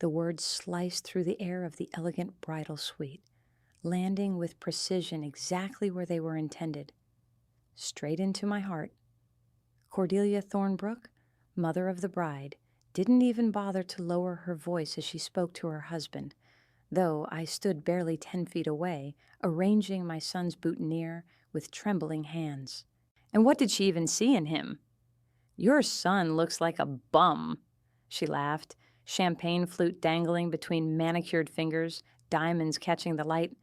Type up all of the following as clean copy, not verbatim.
The words sliced through the air of the elegant bridal suite, landing with precision exactly where they were intended, straight into my heart. Cordelia Thornbrook, mother of the bride, didn't even bother to lower her voice as she spoke to her husband, though I stood barely 10 feet away, arranging my son's boutonniere with trembling hands. And what did she even see in him? "Your son looks like a bum," she laughed, champagne flute dangling between manicured fingers, diamonds catching the light.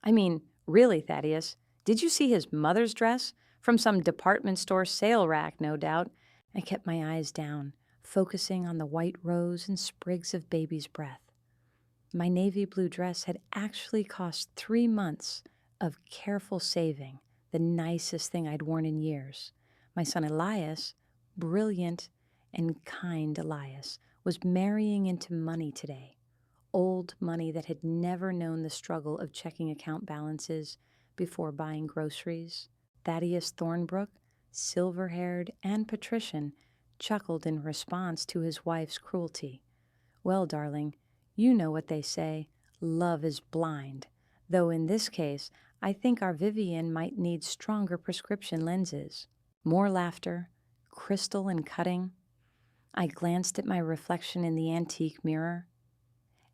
"I mean, really, Thaddeus, did you see his mother's dress? From some department store sale rack, no doubt." I kept my eyes down, focusing on the white rose and sprigs of baby's breath. My navy blue dress had actually cost 3 months of careful saving, the nicest thing I'd worn in years. My son Elias, brilliant and kind Elias, was marrying into money today. Old money that had never known the struggle of checking account balances before buying groceries. Thaddeus Thornbrook, silver-haired and patrician, chuckled in response to his wife's cruelty. "Well, darling, you know what they say, love is blind, though in this case, I think our Vivian might need stronger prescription lenses." More laughter, crystal and cutting. I glanced at my reflection in the antique mirror.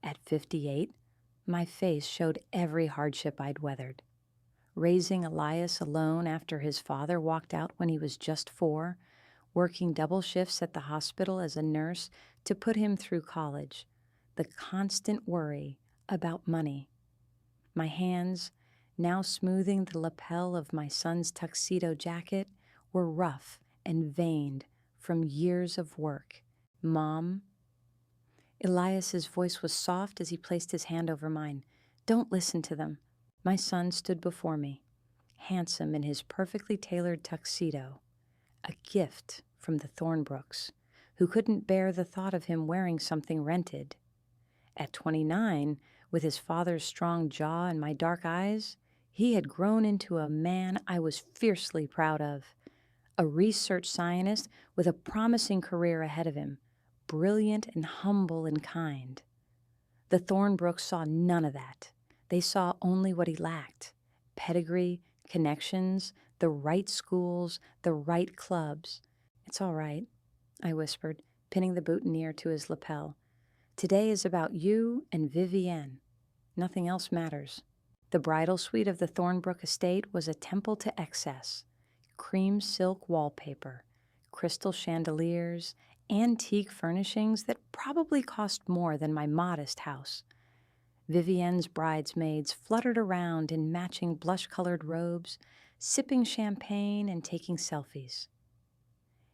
At 58, my face showed every hardship I'd weathered. Raising Elias alone after his father walked out when he was just 4, working double shifts at the hospital as a nurse to put him through college, the constant worry about money. My hands, now smoothing the lapel of my son's tuxedo jacket, were rough and veined from years of work. "Mom?" Elias's voice was soft as he placed his hand over mine. "Don't listen to them." My son stood before me, handsome in his perfectly tailored tuxedo, a gift from the Thornbrooks, who couldn't bear the thought of him wearing something rented. At 29, with his father's strong jaw and my dark eyes, he had grown into a man I was fiercely proud of. A research scientist with a promising career ahead of him, brilliant and humble and kind. The Thornbrooks saw none of that. They saw only what he lacked: pedigree, connections, the right schools, the right clubs. "It's all right," I whispered, pinning the boutonniere to his lapel. "Today is about you and Vivienne. Nothing else matters." The bridal suite of the Thornbrook estate was a temple to excess. Cream silk wallpaper, crystal chandeliers, antique furnishings that probably cost more than my modest house. Vivienne's bridesmaids fluttered around in matching blush-colored robes, sipping champagne and taking selfies.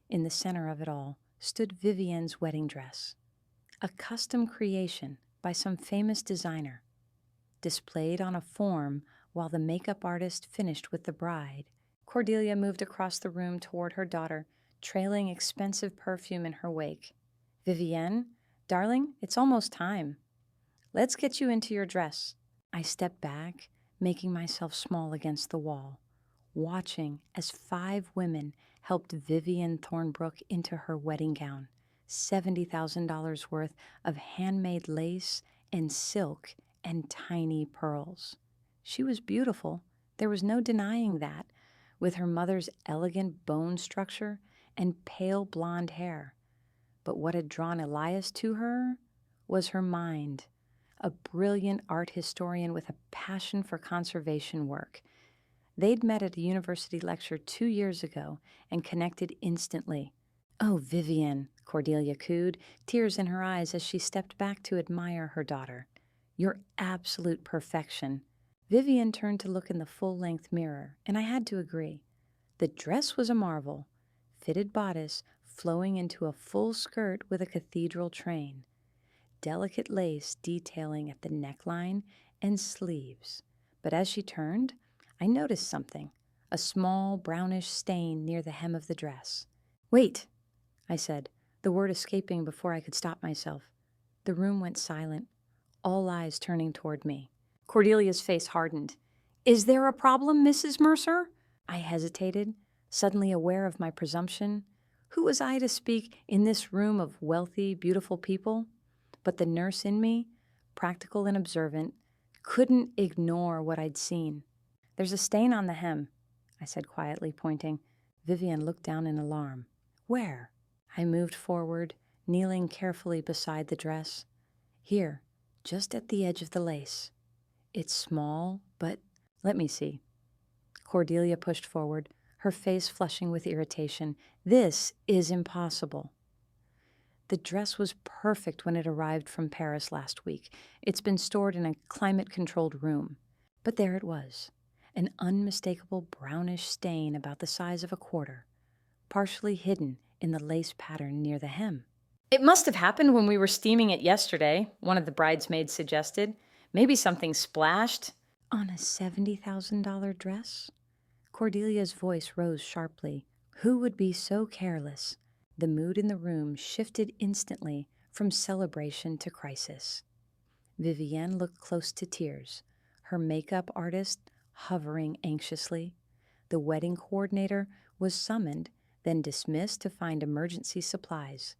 In the center of it all stood Vivienne's wedding dress, a custom creation by some famous designer, displayed on a form while the makeup artist finished with the bride. Cordelia moved across the room toward her daughter, trailing expensive perfume in her wake. "Vivienne, darling, it's almost time. Let's get you into your dress." I stepped back, making myself small against the wall, watching as 5 women helped Vivienne Thornbrook into her wedding gown, $70,000 worth of handmade lace and silk and tiny pearls. She was beautiful, there was no denying that, with her mother's elegant bone structure and pale blonde hair. But what had drawn Elias to her was her mind, a brilliant art historian with a passion for conservation work. They'd met at a university lecture 2 years ago and connected instantly. "Oh, Vivienne," Cordelia cooed, tears in her eyes as she stepped back to admire her daughter. "You're absolute perfection." Vivienne turned to look in the full-length mirror, and I had to agree. The dress was a marvel, fitted bodice flowing into a full skirt with a cathedral train, delicate lace detailing at the neckline and sleeves. But as she turned, I noticed something, a small brownish stain near the hem of the dress. "Wait," I said, the word escaping before I could stop myself. The room went silent, all eyes turning toward me. Cordelia's face hardened. "Is there a problem, Mrs. Mercer?" I hesitated, suddenly aware of my presumption. Who was I to speak in this room of wealthy, beautiful people? But the nurse in me, practical and observant, couldn't ignore what I'd seen. "There's a stain on the hem," I said quietly, pointing. Vivian looked down in alarm. "Where?" I moved forward, kneeling carefully beside the dress. "Here, just at the edge of the lace. It's small, but let me see." Cordelia pushed forward, her face flushing with irritation. "This is impossible." The dress was perfect when it arrived from Paris last week. It's been stored in a climate-controlled room. But there it was, an unmistakable brownish stain about the size of a quarter, partially hidden in the lace pattern near the hem. "It must have happened when we were steaming it yesterday," one of the bridesmaids suggested. "Maybe something splashed." "On a $70,000 dress?" Cordelia's voice rose sharply. Who would be so careless? The mood in the room shifted instantly from celebration to crisis. Vivienne looked close to tears, her makeup artist hovering anxiously. The wedding coordinator was summoned, then dismissed to find emergency supplies.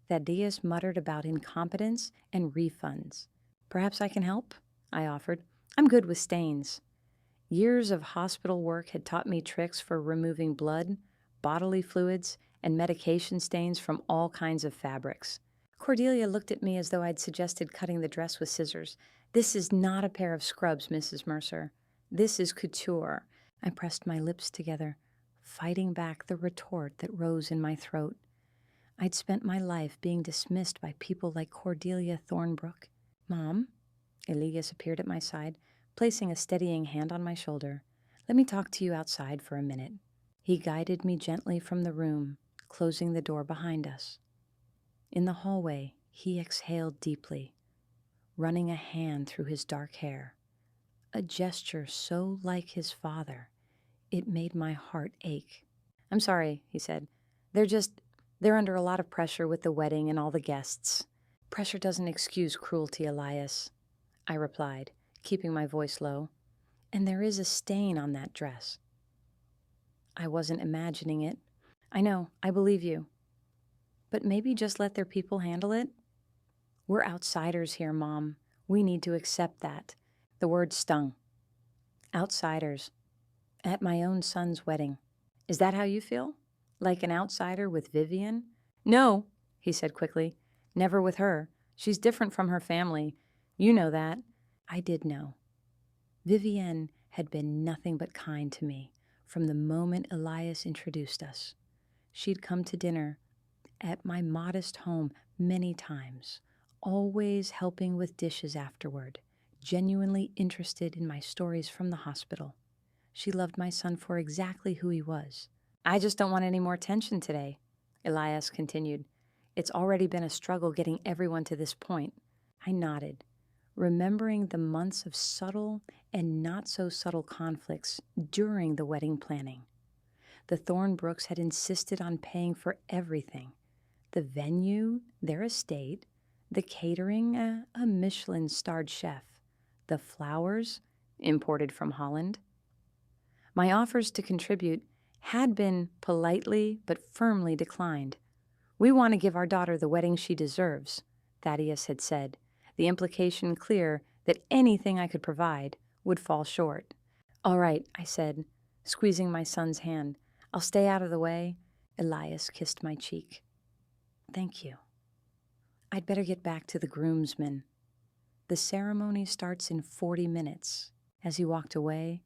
Thaddeus muttered about incompetence and refunds. "Perhaps I can help?" I offered. "I'm good with stains." Years of hospital work had taught me tricks for removing blood, bodily fluids, and medication stains from all kinds of fabrics. Cordelia looked at me as though I'd suggested cutting the dress with scissors. "This is not a pair of scrubs, Mrs. Mercer. This is couture." I pressed my lips together, fighting back the retort that rose in my throat. I'd spent my life being dismissed by people like Cordelia Thornbrook. "Mom?" Elias appeared at my side, placing a steadying hand on my shoulder. "Let me talk to you outside for a minute." He guided me gently from the room, closing the door behind us. In the hallway, he exhaled deeply, running a hand through his dark hair. A gesture so like his father, it made my heart ache. "I'm sorry," he said. They're under a lot of pressure with the wedding and all the guests." "Pressure doesn't excuse cruelty, Elias," I replied, keeping my voice low. "And there is a stain on that dress." I wasn't imagining it. "I know, I believe you. But maybe just let their people handle it?" "We're outsiders here, Mom. We need to accept that." The word stung. Outsiders. At my own son's wedding. "Is that how you feel? Like an outsider with Vivian?" "No," he said quickly. "Never with her. She's different from her family. You know that." I did know. Vivienne had been nothing but kind to me from the moment Elias introduced us. She'd come to dinner at my modest home many times, always helping with dishes afterward, genuinely interested in my stories from the hospital. She loved my son for exactly who he was. "I just don't want any more tension today," Elias continued. "It's already been a struggle getting everyone to this point." I nodded, remembering the months of subtle and not-so-subtle conflicts during the wedding planning. The Thornbrooks had insisted on paying for everything. The venue, their estate, the catering, a Michelin-starred chef, the flowers, imported from Holland. My offers to contribute had been politely but firmly declined. "We want to give our daughter the wedding she deserves," Thaddeus had said, the implication clear that anything I could provide would fall short. "All right," I said, squeezing my son's hand. "I'll stay out of the way." Elias kissed my cheek. "Thank you. I'd better get back to the groomsmen. The ceremony starts in 40 minutes. As he walked away,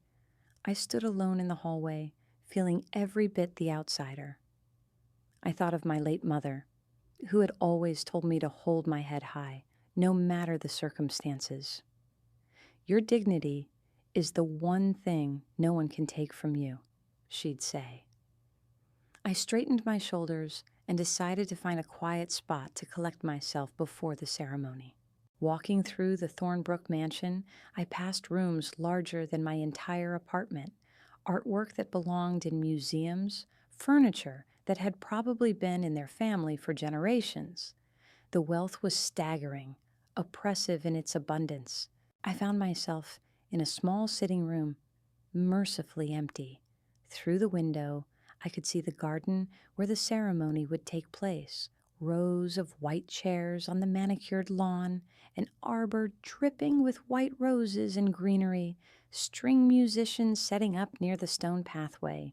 I stood alone in the hallway, feeling every bit the outsider. I thought of my late mother, who had always told me to hold my head high, no matter the circumstances. "Your dignity is the one thing no one can take from you," she'd say. I straightened my shoulders and decided to find a quiet spot to collect myself before the ceremony. Walking through the Thornbrook mansion, I passed rooms larger than my entire apartment, artwork that belonged in museums, furniture that had probably been in their family for generations. The wealth was staggering, oppressive in its abundance. I found myself in a small sitting room, mercifully empty. Through the window, I could see the garden where the ceremony would take place, Rows of white chairs on the manicured lawn, an arbor dripping with white roses and greenery, string musicians setting up near the stone pathway.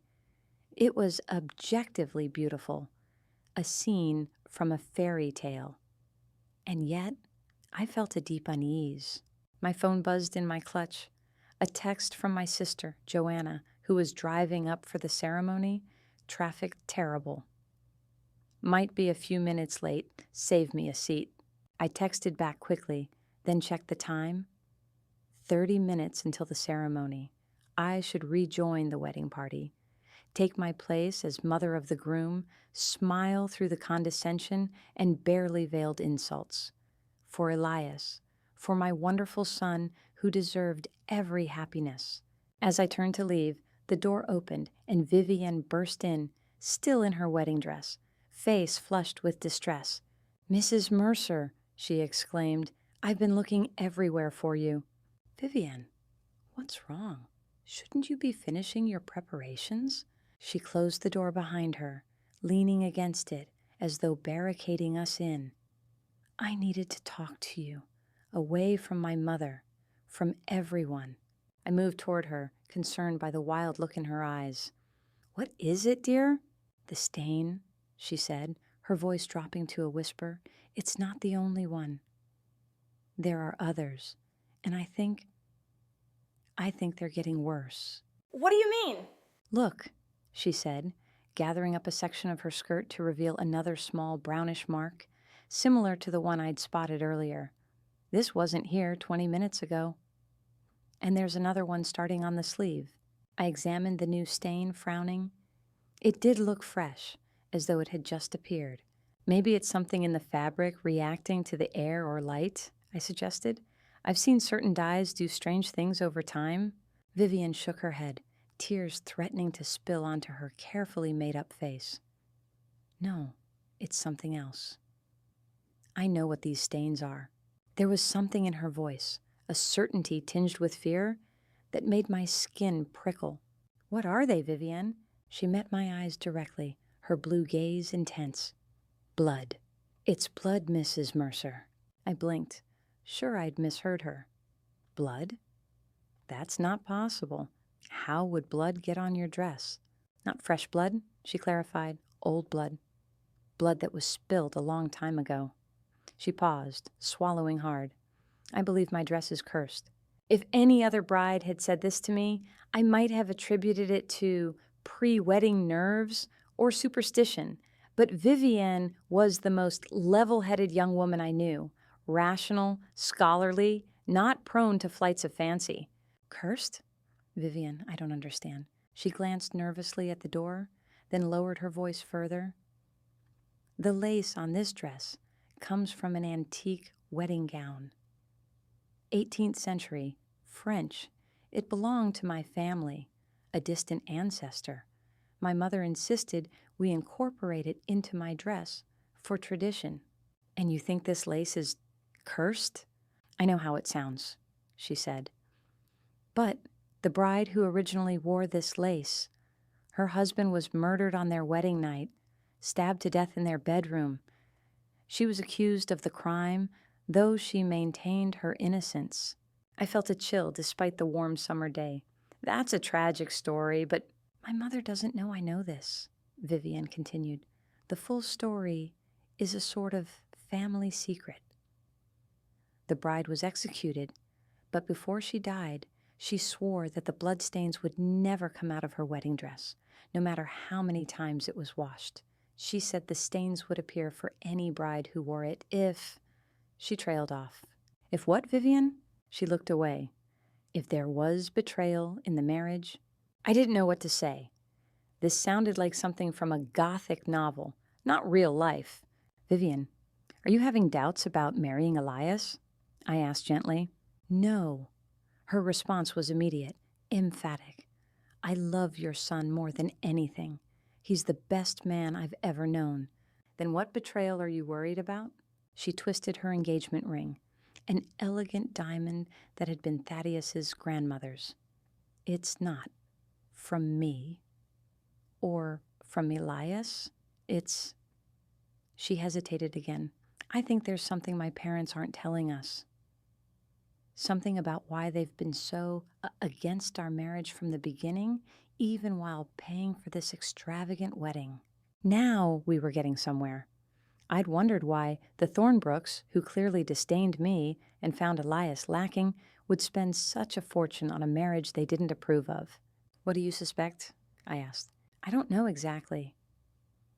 It was objectively beautiful, a scene from a fairy tale. And yet, I felt a deep unease. My phone buzzed in my clutch. A text from my sister, Joanna, who was driving up for the ceremony. Traffic terrible. Might be a few minutes late. Save me a seat. I texted back quickly, then checked the time. 30 minutes until the ceremony. I should rejoin the wedding party. Take my place as mother of the groom, smile through the condescension and barely veiled insults. For Elias, for my wonderful son who deserved every happiness. As I turned to leave, the door opened and Vivian burst in, still in her wedding dress, face flushed with distress. "Mrs. Mercer," she exclaimed, "I've been looking everywhere for you." "Vivian, what's wrong? Shouldn't you be finishing your preparations?" She closed the door behind her, leaning against it as though barricading us in. "I needed to talk to you, away from my mother, from everyone." I moved toward her, concerned by the wild look in her eyes. "What is it, dear?" "The stain," she said, her voice dropping to a whisper. "It's not the only one. There are others, and I think they're getting worse." "What do you mean?" "Look," she said, gathering up a section of her skirt to reveal another small brownish mark, similar to the one I'd spotted earlier. "This wasn't here 20 minutes ago. And there's another one starting on the sleeve." I examined the new stain, frowning. It did look fresh, as though it had just appeared. "Maybe it's something in the fabric reacting to the air or light," I suggested. "I've seen certain dyes do strange things over time." Vivian shook her head, tears threatening to spill onto her carefully made-up face. "No, it's something else. I know what these stains are." There was something in her voice, a certainty tinged with fear, that made my skin prickle. "What are they, Vivian?" She met my eyes directly, her blue gaze intense. "Blood. It's blood, Mrs. Mercer." I blinked, sure I'd misheard her. "Blood? That's not possible. How would blood get on your dress?" "Not fresh blood," she clarified. "Old blood. Blood that was spilled a long time ago." She paused, swallowing hard. "I believe my dress is cursed. If any other bride had said this to me, I might have attributed it to pre-wedding nerves or superstition, but Vivienne was the most level-headed young woman I knew, rational, scholarly, not prone to flights of fancy. "Cursed? Vivian, I don't understand." She glanced nervously at the door, then lowered her voice further. "The lace on this dress comes from an antique wedding gown. 18th century, French. It belonged to my family, a distant ancestor. My mother insisted we incorporate it into my dress for tradition." "And you think this lace is cursed?" "I know how it sounds," she said. "But the bride who originally wore this lace, her husband was murdered on their wedding night, stabbed to death in their bedroom. She was accused of the crime, though she maintained her innocence." I felt a chill despite the warm summer day. "That's a tragic story, but my mother doesn't know I know this," Vivian continued. "The full story is a sort of family secret. The bride was executed, but before she died, she swore that the bloodstains would never come out of her wedding dress, no matter how many times it was washed. She said the stains would appear for any bride who wore it if—" She trailed off. "If what, Vivian?" She looked away. "If there was betrayal in the marriage?" I didn't know what to say. This sounded like something from a Gothic novel, not real life. "Vivian, are you having doubts about marrying Elias?" I asked gently. "No." Her response was immediate, emphatic. "I love your son more than anything. He's the best man I've ever known." "Then what betrayal are you worried about?" She twisted her engagement ring, an elegant diamond that had been Thaddeus's grandmother's. "It's not from me or from Elias. It's..." She hesitated again. I think there's something my parents aren't telling us. Something about why they've been so against our marriage from the beginning, even while paying for this extravagant wedding. Now we were getting somewhere. I'd wondered why the Thornbrooks, who clearly disdained me and found Elias lacking, would spend such a fortune on a marriage they didn't approve of. What do you suspect? I asked. I don't know exactly.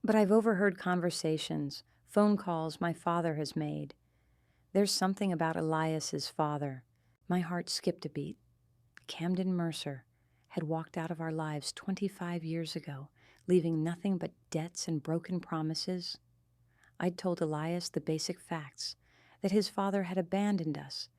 But I've overheard conversations, phone calls my father has made. There's something about Elias's father. My heart skipped a beat. Camden Mercer had walked out of our lives 25 years ago, leaving nothing but debts and broken promises. I'd told Elias the basic facts, that his father had abandoned us,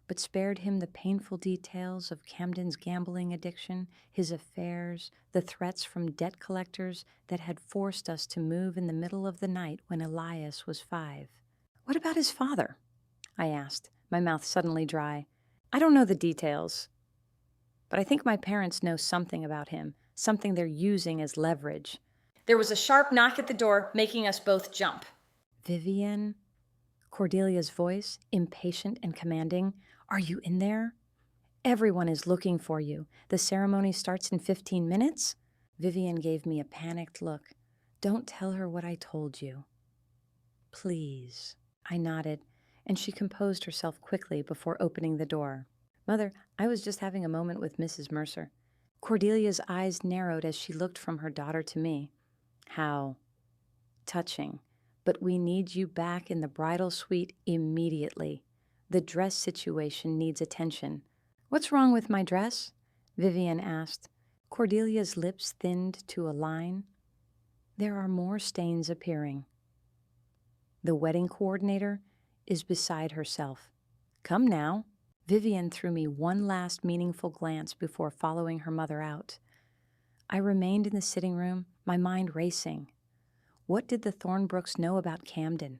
but spared him the painful details of Camden's gambling addiction, his affairs, the threats from debt collectors that had forced us to move in the middle of the night when Elias was 5. What about his father? I asked, my mouth suddenly dry. I don't know the details, but I think my parents know something about him, something they're using as leverage. There was a sharp knock at the door, making us both jump. Vivian? Cordelia's voice, impatient and commanding. Are you in there? Everyone is looking for you. The ceremony starts in 15 minutes? Vivian gave me a panicked look. Don't tell her what I told you. Please. I nodded, and she composed herself quickly before opening the door. Mother, I was just having a moment with Mrs. Mercer. Cordelia's eyes narrowed as she looked from her daughter to me. How touching. But we need you back in the bridal suite immediately. The dress situation needs attention. What's wrong with my dress? Vivian asked. Cordelia's lips thinned to a line. There are more stains appearing. The wedding coordinator is beside herself. Come now. Vivian threw me one last meaningful glance before following her mother out. I remained in the sitting room, my mind racing. What did the Thornbrooks know about Camden?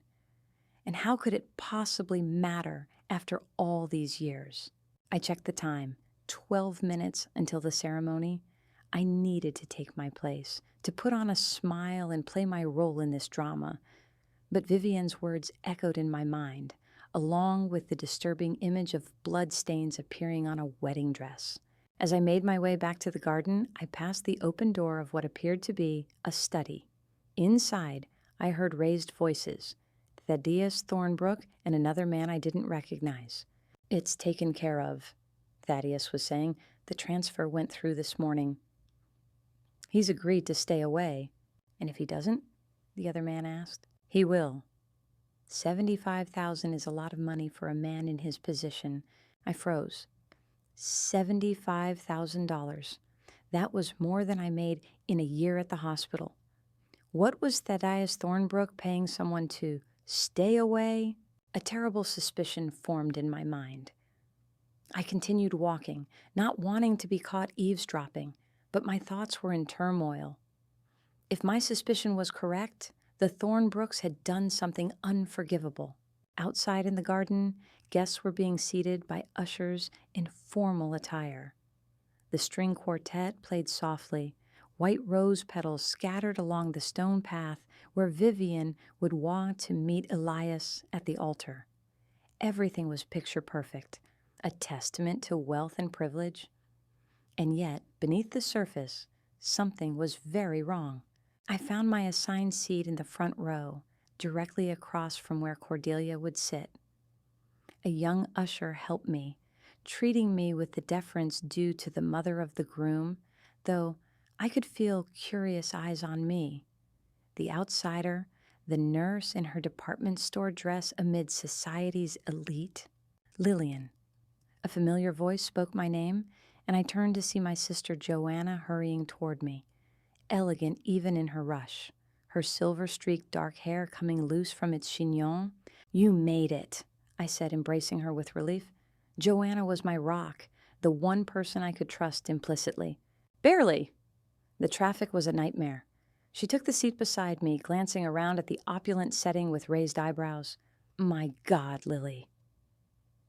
And how could it possibly matter after all these years? I checked the time. 12 minutes until the ceremony. I needed to take my place, to put on a smile and play my role in this drama. But Vivian's words echoed in my mind, along with the disturbing image of bloodstains appearing on a wedding dress. As I made my way back to the garden, I passed the open door of what appeared to be a study. Inside, I heard raised voices, Thaddeus Thornbrook and another man I didn't recognize. It's taken care of, Thaddeus was saying. The transfer went through this morning. He's agreed to stay away. And if he doesn't? The other man asked. He will. $75,000 is a lot of money for a man in his position. I froze. $75,000. That was more than I made in a year at the hospital. What was Thaddeus Thornbrook paying someone to stay away? A terrible suspicion formed in my mind. I continued walking, not wanting to be caught eavesdropping, but my thoughts were in turmoil. If my suspicion was correct, the Thornbrooks had done something unforgivable. Outside in the garden, guests were being seated by ushers in formal attire. The string quartet played softly, white rose petals scattered along the stone path where Vivian would walk to meet Elias at the altar. Everything was picture perfect, a testament to wealth and privilege. And yet, beneath the surface, something was very wrong. I found my assigned seat in the front row, directly across from where Cordelia would sit. A young usher helped me, treating me with the deference due to the mother of the groom, though I could feel curious eyes on me. The outsider, the nurse in her department store dress amid society's elite. Lillian. A familiar voice spoke my name, and I turned to see my sister Joanna hurrying toward me, elegant even in her rush, her silver-streaked dark hair coming loose from its chignon. You made it, I said, embracing her with relief. Joanna was my rock, the one person I could trust implicitly. Barely. The traffic was a nightmare. She took the seat beside me, glancing around at the opulent setting with raised eyebrows. My God, Lily.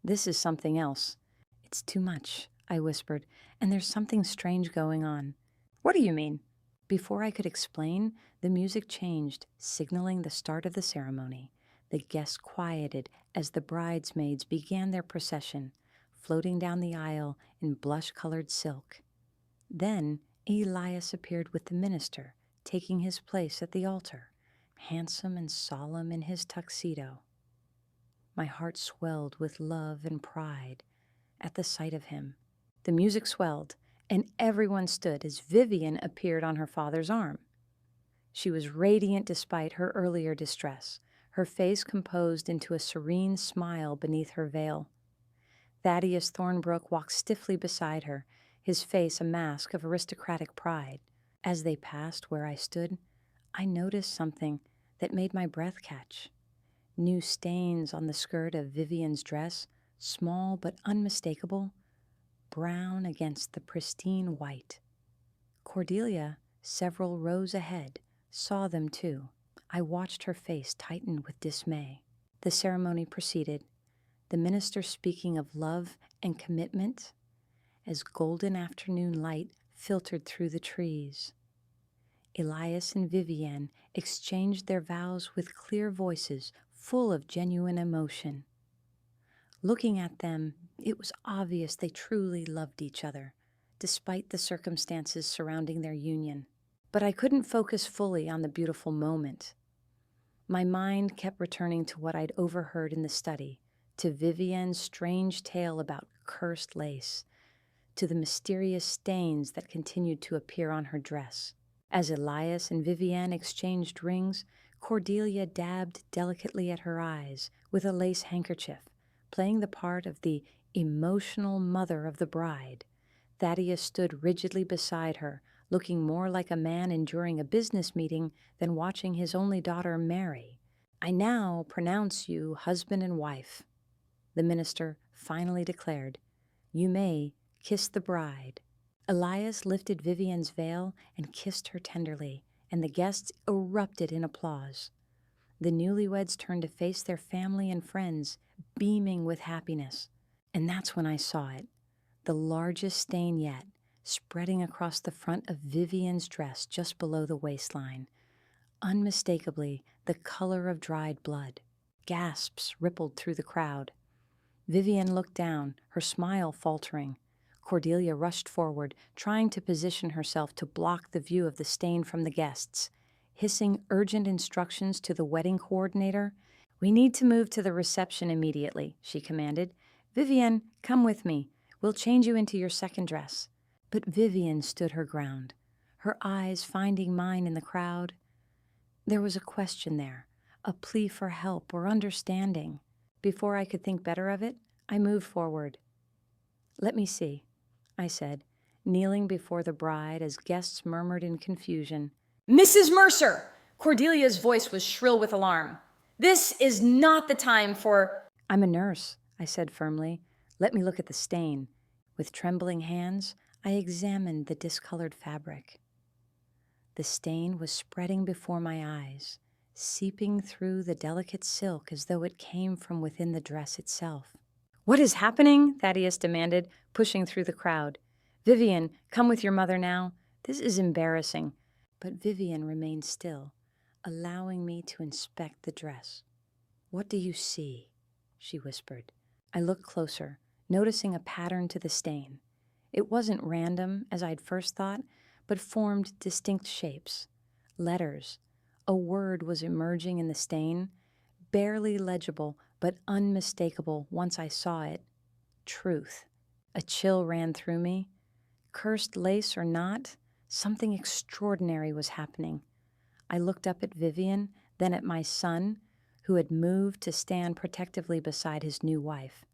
This is something else. It's too much, I whispered, and there's something strange going on. What do you mean? Before I could explain, the music changed, signaling the start of the ceremony. The guests quieted as the bridesmaids began their procession, floating down the aisle in blush-colored silk. Then Elias appeared with the minister, taking his place at the altar, handsome and solemn in his tuxedo. My heart swelled with love and pride at the sight of him. The music swelled, and everyone stood as Vivian appeared on her father's arm. She was radiant despite her earlier distress, her face composed into a serene smile beneath her veil. Thaddeus Thornbrook walked stiffly beside her, his face a mask of aristocratic pride. As they passed where I stood, I noticed something that made my breath catch. New stains on the skirt of Vivian's dress, small but unmistakable, brown against the pristine white. Cordelia, several rows ahead, saw them too. I watched her face tighten with dismay. The ceremony proceeded, the minister speaking of love and commitment as golden afternoon light filtered through the trees. Elias and Vivian exchanged their vows with clear voices full of genuine emotion. Looking at them, it was obvious they truly loved each other, despite the circumstances surrounding their union. But I couldn't focus fully on the beautiful moment. My mind kept returning to what I'd overheard in the study, to Vivian's strange tale about cursed lace, to the mysterious stains that continued to appear on her dress. As Elias and Vivian exchanged rings, Cordelia dabbed delicately at her eyes with a lace handkerchief, playing the part of the emotional mother of the bride. Thaddeus stood rigidly beside her, looking more like a man enduring a business meeting than watching his only daughter marry. "I now pronounce you husband and wife," the minister finally declared. "You may kiss the bride." Elias lifted Vivian's veil and kissed her tenderly, and the guests erupted in applause. The newlyweds turned to face their family and friends, beaming with happiness. And that's when I saw it, the largest stain yet, spreading across the front of Vivian's dress just below the waistline. Unmistakably the color of dried blood. Gasps rippled through the crowd. Vivian looked down, her smile faltering. Cordelia rushed forward, trying to position herself to block the view of the stain from the guests. Hissing urgent instructions to the wedding coordinator, "We need to move to the reception immediately," she commanded. "Vivian, come with me. We'll change you into your second dress." But Vivian stood her ground, her eyes finding mine in the crowd. There was a question there, a plea for help or understanding. Before I could think better of it, I moved forward. "Let me see," I said, kneeling before the bride as guests murmured in confusion. "Mrs. Mercer!" Cordelia's voice was shrill with alarm. "This is not the time for—" "I'm a nurse," I said firmly. "Let me look at the stain." With trembling hands, I examined the discolored fabric. The stain was spreading before my eyes, seeping through the delicate silk as though it came from within the dress itself. "What is happening?" Thaddeus demanded, pushing through the crowd. "Vivian, come with your mother now. This is embarrassing." But Vivian remained still, allowing me to inspect the dress. "What do you see?" she whispered. I looked closer, noticing a pattern to the stain. It wasn't random, as I'd first thought, but formed distinct shapes. Letters. A word was emerging in the stain, barely legible but unmistakable once I saw it. Truth. A chill ran through me. Cursed lace or not, something extraordinary was happening. I looked up at Vivian, then at my son, who had moved to stand protectively beside his new wife.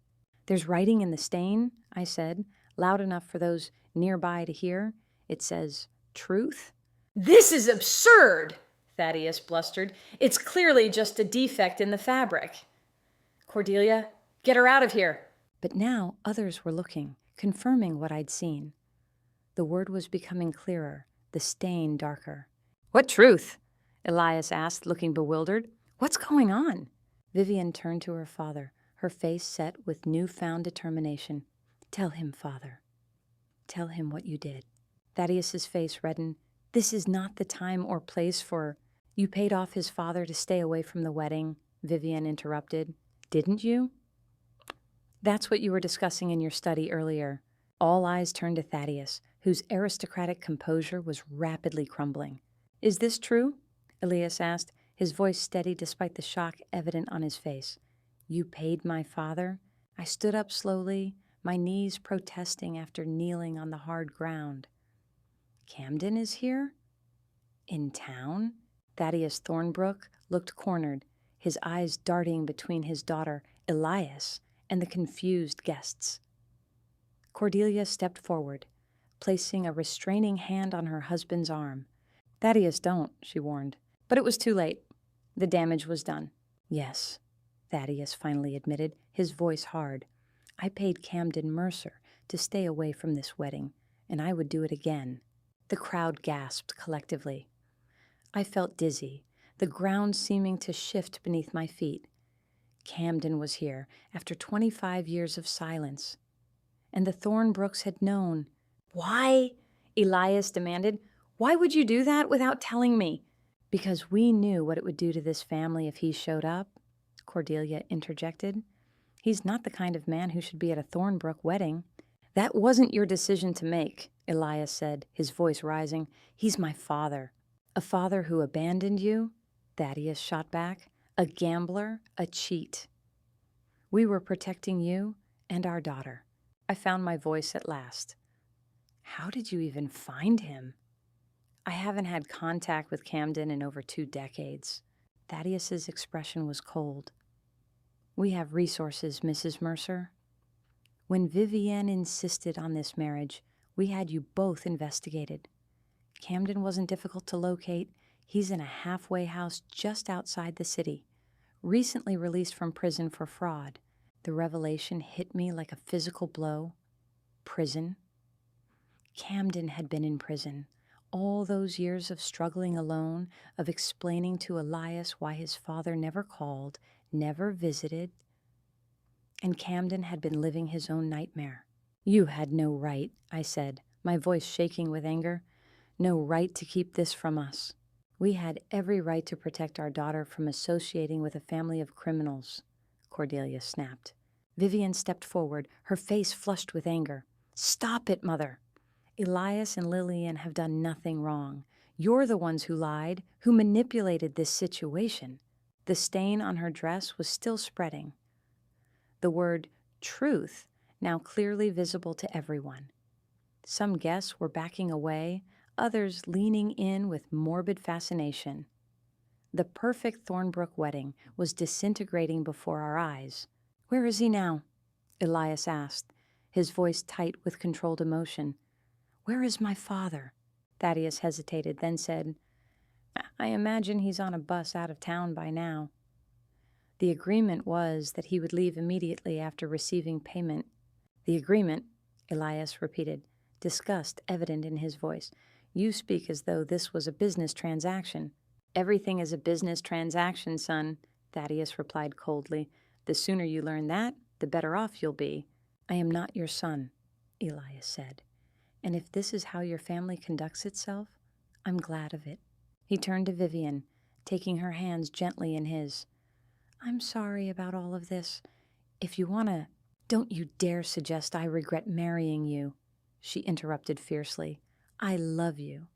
"There's writing in the stain," I said, loud enough for those nearby to hear. "It says, 'Truth.'" "This is absurd!" Thaddeus blustered. "It's clearly just a defect in the fabric. Cordelia, get her out of here." But now others were looking, confirming what I'd seen. The word was becoming clearer, the stain darker. "What truth?" Elias asked, looking bewildered. "What's going on?" Vivian turned to her father, her face set with newfound determination. "Tell him, father. Tell him what you did." Thaddeus's face reddened. This is not the time or place for— You paid off his father to stay away from the wedding, Vivian interrupted. Didn't you? That's what you were discussing in your study earlier. All eyes turned to Thaddeus, whose aristocratic composure was rapidly crumbling. Is this true? Elias asked, his voice steady despite the shock evident on his face. You paid my father? I stood up slowly, my knees protesting after kneeling on the hard ground. Camden is here? In town? Thaddeus Thornbrook looked cornered, his eyes darting between his daughter, Elias, and the confused guests. Cordelia stepped forward, placing a restraining hand on her husband's arm. Thaddeus, don't, she warned. But it was too late. The damage was done. Yes, Thaddeus finally admitted, his voice hard. I paid Camden Mercer to stay away from this wedding, and I would do it again. The crowd gasped collectively. I felt dizzy, the ground seeming to shift beneath my feet. Camden was here after 25 years of silence. And the Thornbrooks had known. Why? Elias demanded. Why would you do that without telling me? Because we knew what it would do to this family if he showed up, Cordelia interjected. He's not the kind of man who should be at a Thornbrook wedding. That wasn't your decision to make, Elias said, his voice rising. He's my father. A father who abandoned you? Thaddeus shot back. A gambler, a cheat. We were protecting you and our daughter. I found my voice at last. How did you even find him? I haven't had contact with Camden in over 2 decades. Thaddeus's expression was cold. We have resources, Mrs. Mercer. When Vivienne insisted on this marriage, we had you both investigated. Camden wasn't difficult to locate. He's in a halfway house just outside the city, recently released from prison for fraud. The revelation hit me like a physical blow. Prison. Camden had been in prison. All those years of struggling alone, of explaining to Elias why his father never called, never visited. And Camden had been living his own nightmare. You had no right, I said, my voice shaking with anger. No right to keep this from us. We had every right to protect our daughter from associating with a family of criminals, Cordelia snapped. Vivian stepped forward, her face flushed with anger. Stop it, Mother. Elias and Lillian have done nothing wrong. You're the ones who lied, who manipulated this situation. The stain on her dress was still spreading. The word truth now clearly visible to everyone. Some guests were backing away, others leaning in with morbid fascination. The perfect Thornbrook wedding was disintegrating before our eyes. Where is he now? Elias asked, his voice tight with controlled emotion. Where is my father? Thaddeus hesitated, then said, I imagine he's on a bus out of town by now. The agreement was that he would leave immediately after receiving payment. The agreement, Elias repeated, disgust evident in his voice. You speak as though this was a business transaction. Everything is a business transaction, son, Thaddeus replied coldly. The sooner you learn that, the better off you'll be. I am not your son, Elias said. And if this is how your family conducts itself, I'm glad of it. He turned to Vivian, taking her hands gently in his. I'm sorry about all of this. If you wanna, don't you dare suggest I regret marrying you, she interrupted fiercely. I love you.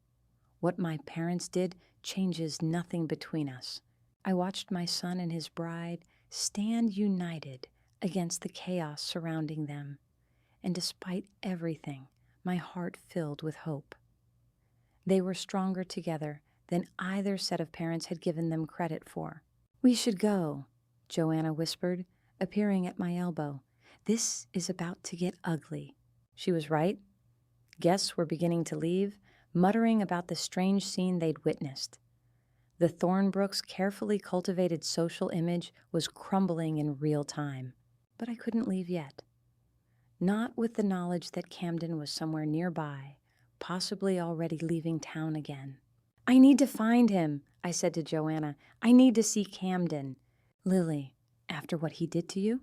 What my parents did changes nothing between us. I watched my son and his bride stand united against the chaos surrounding them, and despite everything, my heart filled with hope. They were stronger together than either set of parents had given them credit for. We should go, Joanna whispered, appearing at my elbow. This is about to get ugly. She was right. Guests were beginning to leave, muttering about the strange scene they'd witnessed. The Thornbrooks' carefully cultivated social image was crumbling in real time. But I couldn't leave yet. Not with the knowledge that Camden was somewhere nearby, possibly already leaving town again. I need to find him, I said to Joanna. I need to see Camden. Lily, after what he did to you?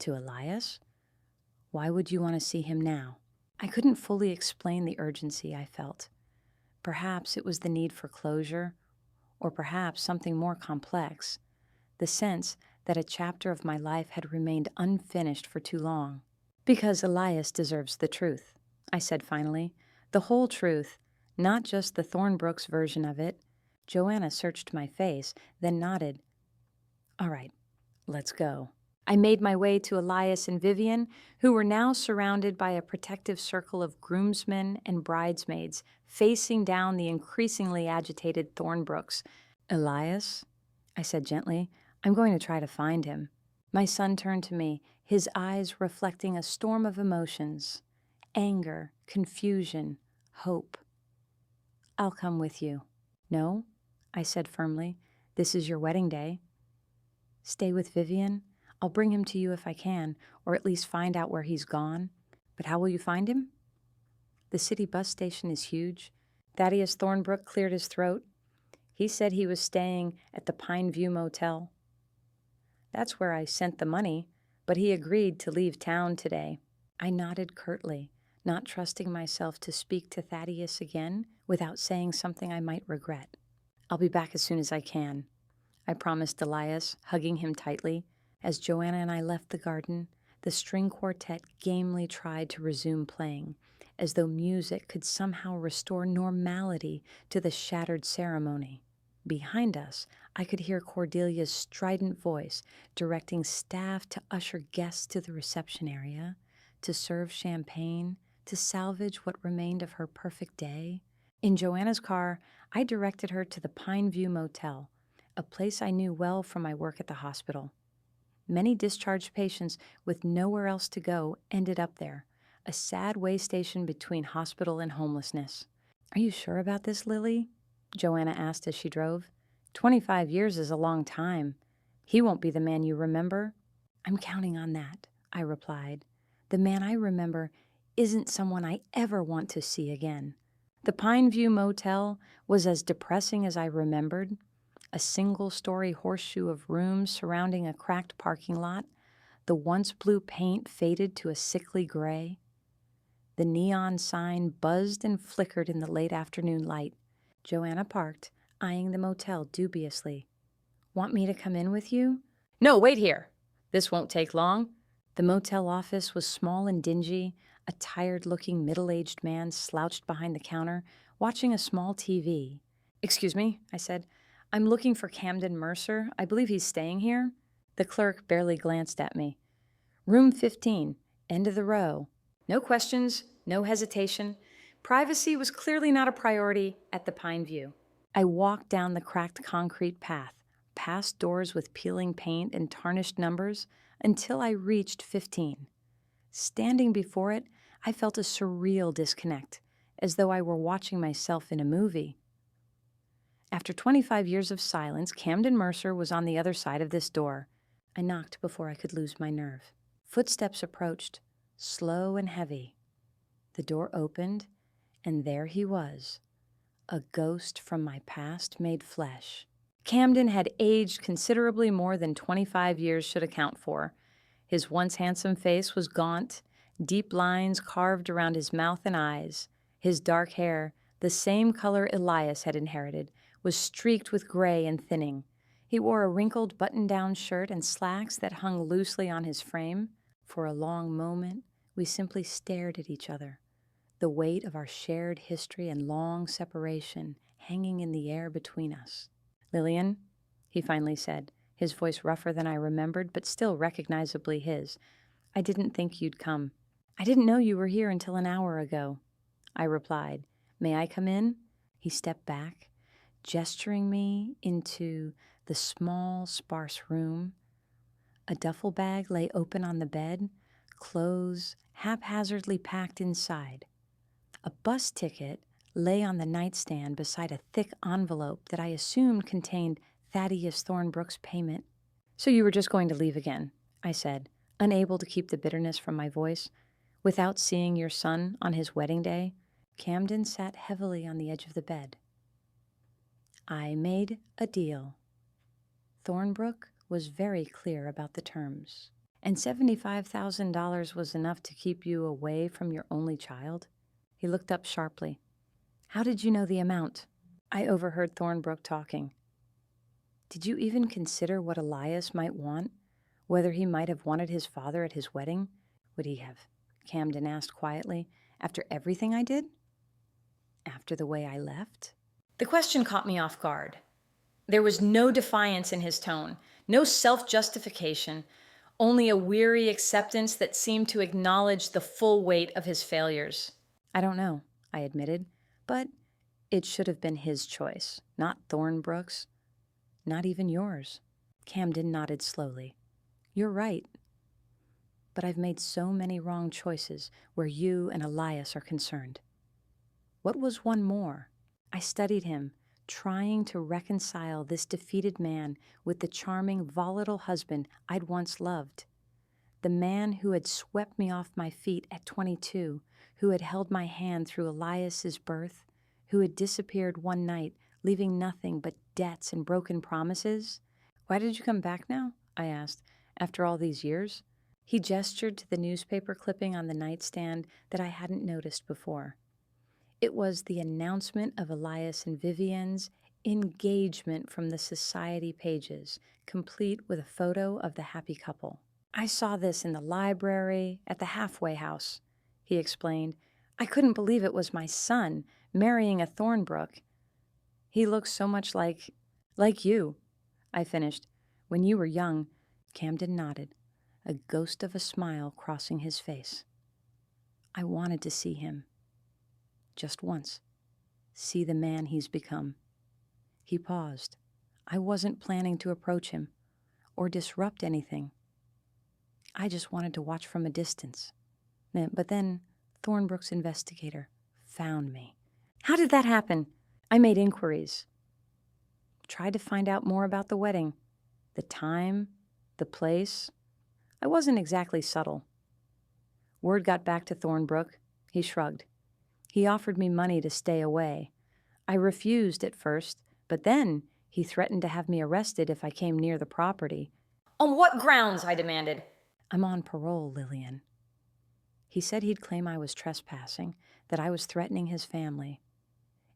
To Elias? Why would you want to see him now? I couldn't fully explain the urgency I felt. Perhaps it was the need for closure, or perhaps something more complex, the sense that a chapter of my life had remained unfinished for too long. Because Elias deserves the truth, I said finally. The whole truth, not just the Thornbrooks version of it. Joanna searched my face, then nodded. All right, let's go. I made my way to Elias and Vivian, who were now surrounded by a protective circle of groomsmen and bridesmaids, facing down the increasingly agitated Thornbrooks. Elias, I said gently, I'm going to try to find him. My son turned to me, his eyes reflecting a storm of emotions: anger, confusion, hope. I'll come with you. No, I said firmly. This is your wedding day. Stay with Vivian. I'll bring him to you if I can, or at least find out where he's gone. But how will you find him? The city bus station is huge. Thaddeus Thornbrook cleared his throat. He said he was staying at the Pine View Motel. That's where I sent the money, but he agreed to leave town today. I nodded curtly, not trusting myself to speak to Thaddeus again without saying something I might regret. I'll be back as soon as I can, I promised Elias, hugging him tightly. As Joanna and I left the garden, the string quartet gamely tried to resume playing, as though music could somehow restore normality to the shattered ceremony. Behind us, I could hear Cordelia's strident voice directing staff to usher guests to the reception area, to serve champagne, to salvage what remained of her perfect day. In Joanna's car, I directed her to the Pine View Motel, a place I knew well from my work at the hospital. Many discharged patients with nowhere else to go ended up there, a sad way station between hospital and homelessness. Are you sure about this, Lily? Joanna asked as she drove. 25 years is a long time. He won't be the man you remember. I'm counting on that, I replied. The man I remember isn't someone I ever want to see again. The Pine View Motel was as depressing as I remembered. A single-story horseshoe of rooms surrounding a cracked parking lot. The once blue paint faded to a sickly gray. The neon sign buzzed and flickered in the late afternoon light. Joanna parked, eyeing the motel dubiously. Want me to come in with you? No, wait here. This won't take long. The motel office was small and dingy. A tired-looking middle-aged man slouched behind the counter, watching a small TV. Excuse me, I said. I'm looking for Camden Mercer. I believe he's staying here. The clerk barely glanced at me. Room 15, end of the row. No questions, no hesitation. Privacy was clearly not a priority at the Pine View. I walked down the cracked concrete path, past doors with peeling paint and tarnished numbers, until I reached 15. Standing before it, I felt a surreal disconnect, as though I were watching myself in a movie. After 25 years of silence, Camden Mercer was on the other side of this door. I knocked before I could lose my nerve. Footsteps approached, slow and heavy. The door opened, and there he was, a ghost from my past made flesh. Camden had aged considerably more than 25 years should account for. His once handsome face was gaunt, deep lines carved around his mouth and eyes. His dark hair, the same color Elias had inherited, was streaked with gray and thinning. He wore a wrinkled button-down shirt and slacks that hung loosely on his frame. For a long moment, we simply stared at each other, the weight of our shared history and long separation hanging in the air between us. Lillian, he finally said, his voice rougher than I remembered, but still recognizably his. I didn't think you'd come. I didn't know you were here until an hour ago. I replied. May I come in? He stepped back, gesturing me into the small, sparse room. A duffel bag lay open on the bed, clothes haphazardly packed inside. A bus ticket lay on the nightstand beside a thick envelope that I assumed contained Thaddeus Thornbrook's payment. So you were just going to leave again, I said, unable to keep the bitterness from my voice. Without seeing your son on his wedding day? Camden sat heavily on the edge of the bed. I made a deal. Thornbrook was very clear about the terms. And $75,000 was enough to keep you away from your only child? He looked up sharply. How did you know the amount? I overheard Thornbrook talking. Did you even consider what Elias might want? Whether he might have wanted his father at his wedding? Would he have? Camden asked quietly. After everything I did? After the way I left? The question caught me off guard. There was no defiance in his tone, no self-justification, only a weary acceptance that seemed to acknowledge the full weight of his failures. I don't know, I admitted, but it should have been his choice, not Thornbrook's, not even yours. Camden nodded slowly. You're right. But I've made so many wrong choices where you and Elias are concerned. What was one more? I studied him, trying to reconcile this defeated man with the charming, volatile husband I'd once loved. The man who had swept me off my feet at 22, who had held my hand through Elias's birth, who had disappeared one night, leaving nothing but debts and broken promises. Why did you come back now? I asked. After all these years? He gestured to the newspaper clipping on the nightstand that I hadn't noticed before. It was the announcement of Elias and Vivian's engagement from the society pages, complete with a photo of the happy couple. I saw this in the library at the halfway house, he explained. I couldn't believe it was my son marrying a Thornbrook. He looks so much like you, I finished. When you were young. Camden nodded, a ghost of a smile crossing his face. I wanted to see him. Just once. See the man he's become. He paused. I wasn't planning to approach him or disrupt anything. I just wanted to watch from a distance. But then Thornbrook's investigator found me. How did that happen? I made inquiries. Tried to find out more about the wedding. The time, the place. I wasn't exactly subtle. Word got back to Thornbrook. He shrugged. He offered me money to stay away. I refused at first, but then he threatened to have me arrested if I came near the property. On what grounds? I demanded. I'm on parole, Lillian. He said he'd claim I was trespassing, that I was threatening his family.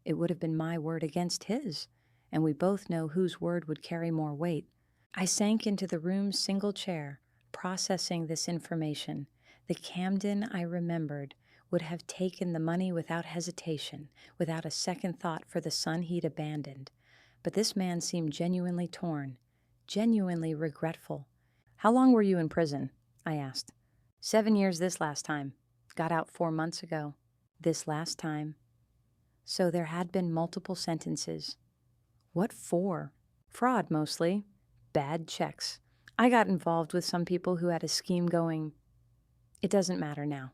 It would have been my word against his, and we both know whose word would carry more weight. I sank into the room's single chair, processing this information. The Camden I remembered would have taken the money without hesitation, without a second thought for the son he'd abandoned. But this man seemed genuinely torn, genuinely regretful. How long were you in prison? I asked. 7 years this last time. Got out 4 months ago. This last time. So there had been multiple sentences. What for? Fraud, mostly. Bad checks. I got involved with some people who had a scheme going. It doesn't matter now.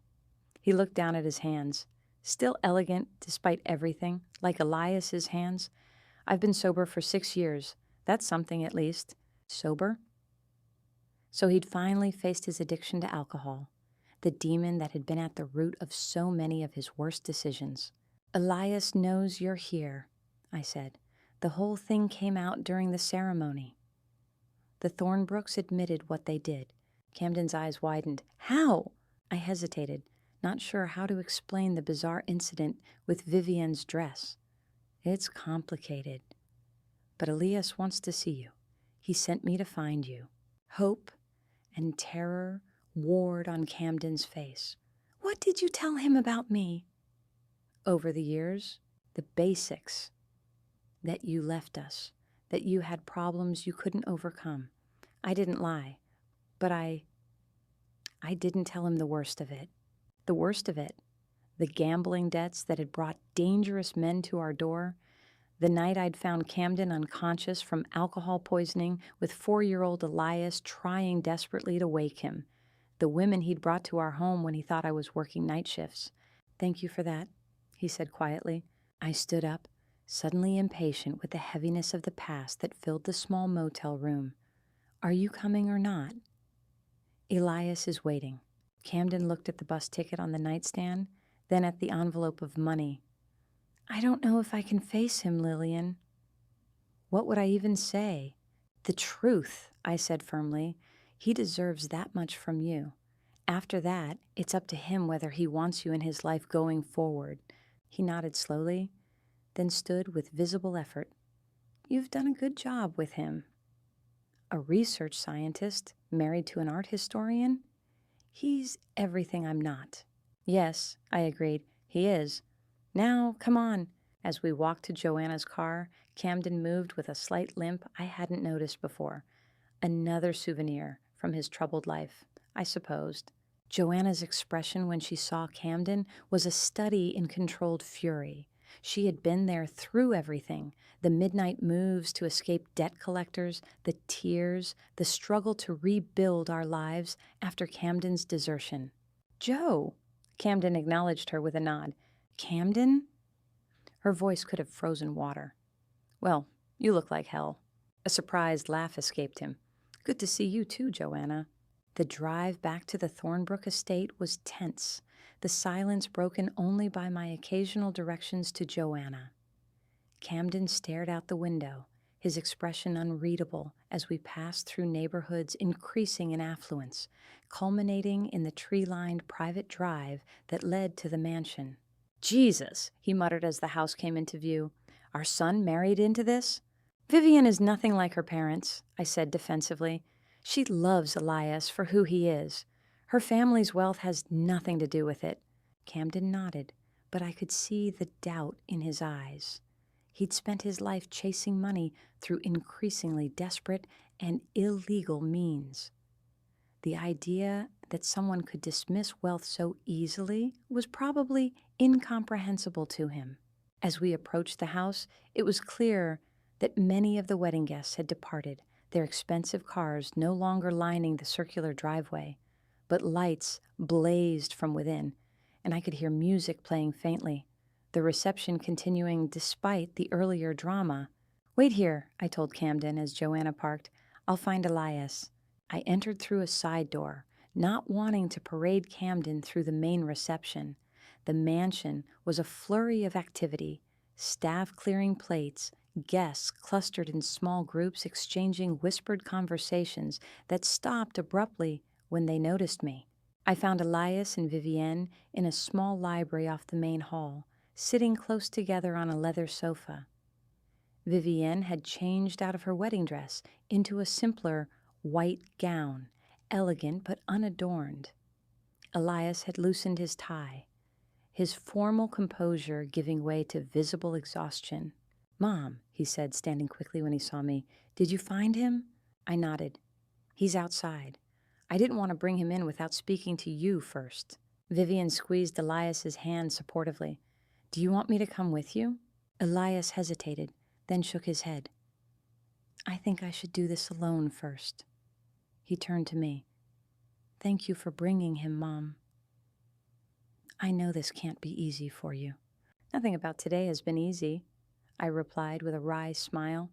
He looked down at his hands. Still elegant despite everything, like Elias's hands. I've been sober for 6 years. That's something at least. Sober? So he'd finally faced his addiction to alcohol, the demon that had been at the root of so many of his worst decisions. Elias knows you're here, I said. The whole thing came out during the ceremony. The Thornbrooks admitted what they did. Camden's eyes widened. How? I hesitated, not sure how to explain the bizarre incident with Vivian's dress. It's complicated. But Elias wants to see you. He sent me to find you. Hope and terror warred on Camden's face. What did you tell him about me? Over the years, the basics. That you left us, that you had problems you couldn't overcome. I didn't lie, but I didn't tell him the worst of it. The worst of it. The gambling debts that had brought dangerous men to our door. The night I'd found Camden unconscious from alcohol poisoning with 4-year-old Elias trying desperately to wake him. The women he'd brought to our home when he thought I was working night shifts. Thank you for that, he said quietly. I stood up, suddenly impatient with the heaviness of the past that filled the small motel room. Are you coming or not? Elias is waiting. Camden looked at the bus ticket on the nightstand, then at the envelope of money. I don't know if I can face him, Lillian. What would I even say? The truth, I said firmly. He deserves that much from you. After that, it's up to him whether he wants you in his life going forward. He nodded slowly. then stood with visible effort. You've done a good job with him. A research scientist married to an art historian? He's everything I'm not. Yes, I agreed, he is. Now, come on. As we walked to Joanna's car, Camden moved with a slight limp I hadn't noticed before. Another souvenir from his troubled life, I supposed. Joanna's expression when she saw Camden was a study in controlled fury. She had been there through everything, the midnight moves to escape debt collectors, the tears, the struggle to rebuild our lives after Camden's desertion. "Joe!" Camden acknowledged her with a nod. "Camden?" Her voice could have frozen water. "Well, you look like hell." A surprised laugh escaped him. "Good to see you too, Joanna." The drive back to the Thornbrook estate was tense, the silence broken only by my occasional directions to Joanna. Camden stared out the window, his expression unreadable as we passed through neighborhoods increasing in affluence, culminating in the tree-lined private drive that led to the mansion. "Jesus," he muttered as the house came into view. "Our son married into this?" "Vivian is nothing like her parents," I said defensively. "She loves Elias for who he is. Her family's wealth has nothing to do with it." Camden nodded, but I could see the doubt in his eyes. He'd spent his life chasing money through increasingly desperate and illegal means. The idea that someone could dismiss wealth so easily was probably incomprehensible to him. As we approached the house, it was clear that many of the wedding guests had departed, their expensive cars no longer lining the circular driveway, but lights blazed from within, and I could hear music playing faintly, the reception continuing despite the earlier drama. "Wait here," I told Camden as Joanna parked. "I'll find Elias." I entered through a side door, not wanting to parade Camden through the main reception. The mansion was a flurry of activity, staff clearing plates, guests clustered in small groups exchanging whispered conversations that stopped abruptly when they noticed me. I found Elias and Vivienne in a small library off the main hall, sitting close together on a leather sofa. Vivienne had changed out of her wedding dress into a simpler white gown, elegant but unadorned. Elias had loosened his tie, his formal composure giving way to visible exhaustion. "Mom," he said, standing quickly when he saw me, "did you find him?" I nodded. "He's outside. I didn't want to bring him in without speaking to you first." Vivian squeezed Elias's hand supportively. "Do you want me to come with you?" Elias hesitated, then shook his head. "I think I should do this alone first." He turned to me. "Thank you for bringing him, Mom. I know this can't be easy for you." "Nothing about today has been easy," I replied with a wry smile.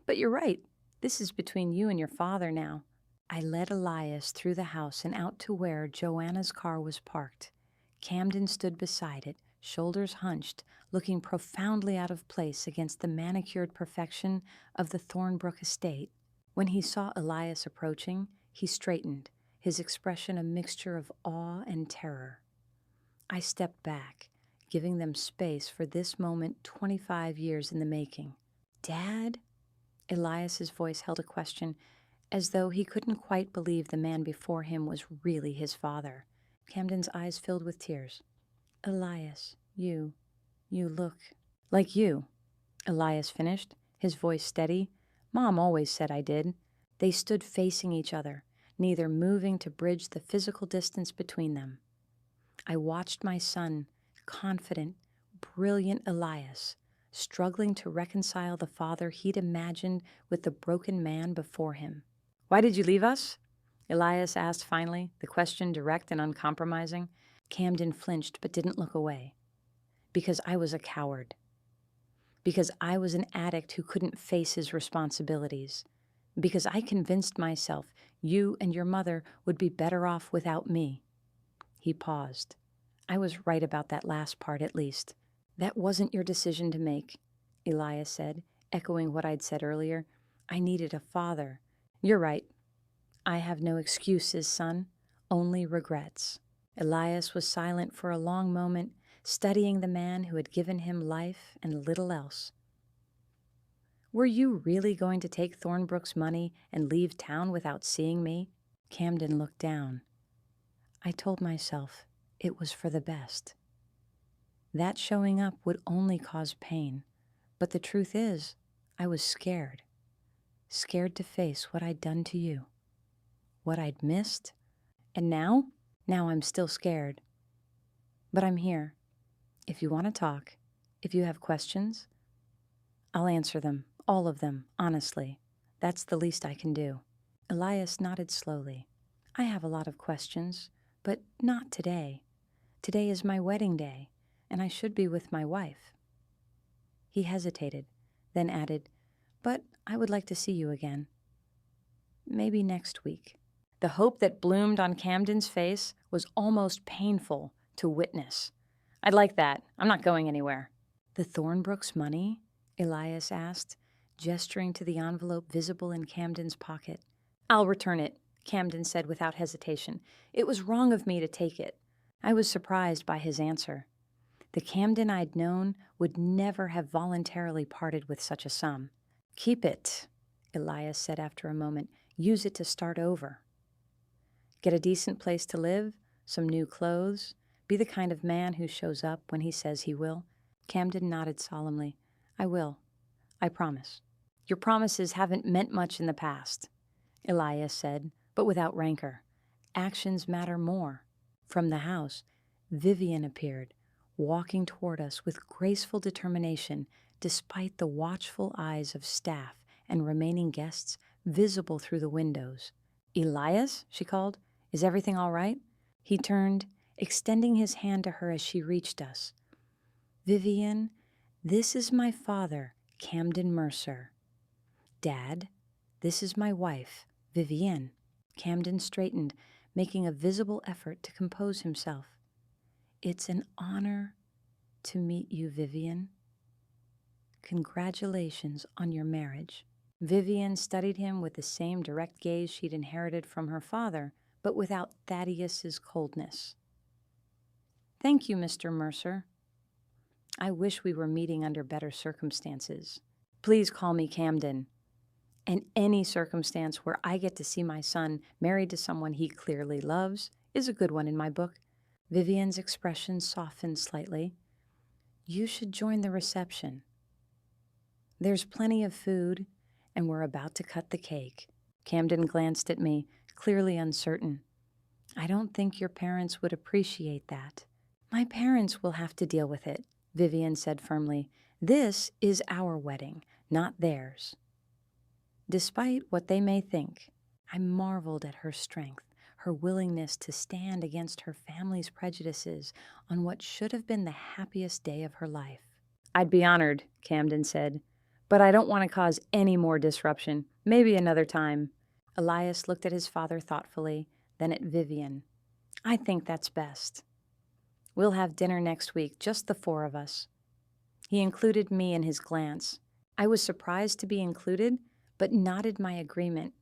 "But you're right. This is between you and your father now." I led Elias through the house and out to where Joanna's car was parked. Camden stood beside it, shoulders hunched, looking profoundly out of place against the manicured perfection of the Thornbrook estate. When he saw Elias approaching, he straightened, his expression a mixture of awe and terror. I stepped back, giving them space for this moment 25 years in the making. "Dad?" Elias's voice held a question, as though he couldn't quite believe the man before him was really his father. Camden's eyes filled with tears. "Elias, you look like you," Elias finished, his voice steady. "Mom always said I did." They stood facing each other, neither moving to bridge the physical distance between them. I watched my son, confident, brilliant Elias, struggling to reconcile the father he'd imagined with the broken man before him. "Why did you leave us?" Elias asked finally, the question direct and uncompromising. Camden flinched but didn't look away. "Because I was a coward. Because I was an addict who couldn't face his responsibilities. Because I convinced myself you and your mother would be better off without me." He paused. "I was right about that last part, at least." "That wasn't your decision to make," Elias said, echoing what I'd said earlier. "I needed a father." "You're right. I have no excuses, son, only regrets." Elias was silent for a long moment, studying the man who had given him life and little else. "Were you really going to take Thornbrook's money and leave town without seeing me?" Camden looked down. I told myself it was for the best. That showing up would only cause pain, but the truth is, I was scared. Scared to face what I'd done to you, what I'd missed, and now I'm still scared. But I'm here. If you want to talk, if you have questions, I'll answer them, all of them, honestly. That's the least I can do. Elias nodded slowly. I have a lot of questions, but not today. Today is my wedding day, and I should be with my wife. He hesitated, then added, but I would like to see you again. Maybe next week. The hope that bloomed on Camden's face was almost painful to witness. I'd like that. I'm not going anywhere. The Thornbrooks' money? Elias asked, gesturing to the envelope visible in Camden's pocket. I'll return it, Camden said without hesitation. It was wrong of me to take it. I was surprised by his answer. The Camden I'd known would never have voluntarily parted with such a sum. Keep it, Elias said after a moment. Use it to start over. Get a decent place to live, some new clothes, be the kind of man who shows up when he says he will. Camden nodded solemnly. I will. I promise. Your promises haven't meant much in the past, Elias said, but without rancor. Actions matter more. From the house, Vivian appeared, walking toward us with graceful determination, despite the watchful eyes of staff and remaining guests visible through the windows. Elias, she called, is everything all right? He turned, extending his hand to her as she reached us. Vivian, this is my father, Camden Mercer. Dad, this is my wife, Vivienne. Camden straightened, making a visible effort to compose himself. It's an honor to meet you, Vivian. Congratulations on your marriage. Vivian studied him with the same direct gaze she'd inherited from her father, but without Thaddeus's coldness. Thank you, Mr. Mercer. I wish we were meeting under better circumstances. Please call me Camden. And any circumstance where I get to see my son married to someone he clearly loves is a good one in my book. Vivian's expression softened slightly. You should join the reception. There's plenty of food, and we're about to cut the cake. Camden glanced at me, clearly uncertain. I don't think your parents would appreciate that. My parents will have to deal with it, Vivian said firmly. This is our wedding, not theirs. Despite what they may think, I marveled at her strength, her willingness to stand against her family's prejudices on what should have been the happiest day of her life. I'd be honored, Camden said, but I don't want to cause any more disruption. Maybe another time. Elias looked at his father thoughtfully, then at Vivian. I think that's best. We'll have dinner next week, just the four of us. He included me in his glance. I was surprised to be included, but nodded my agreement.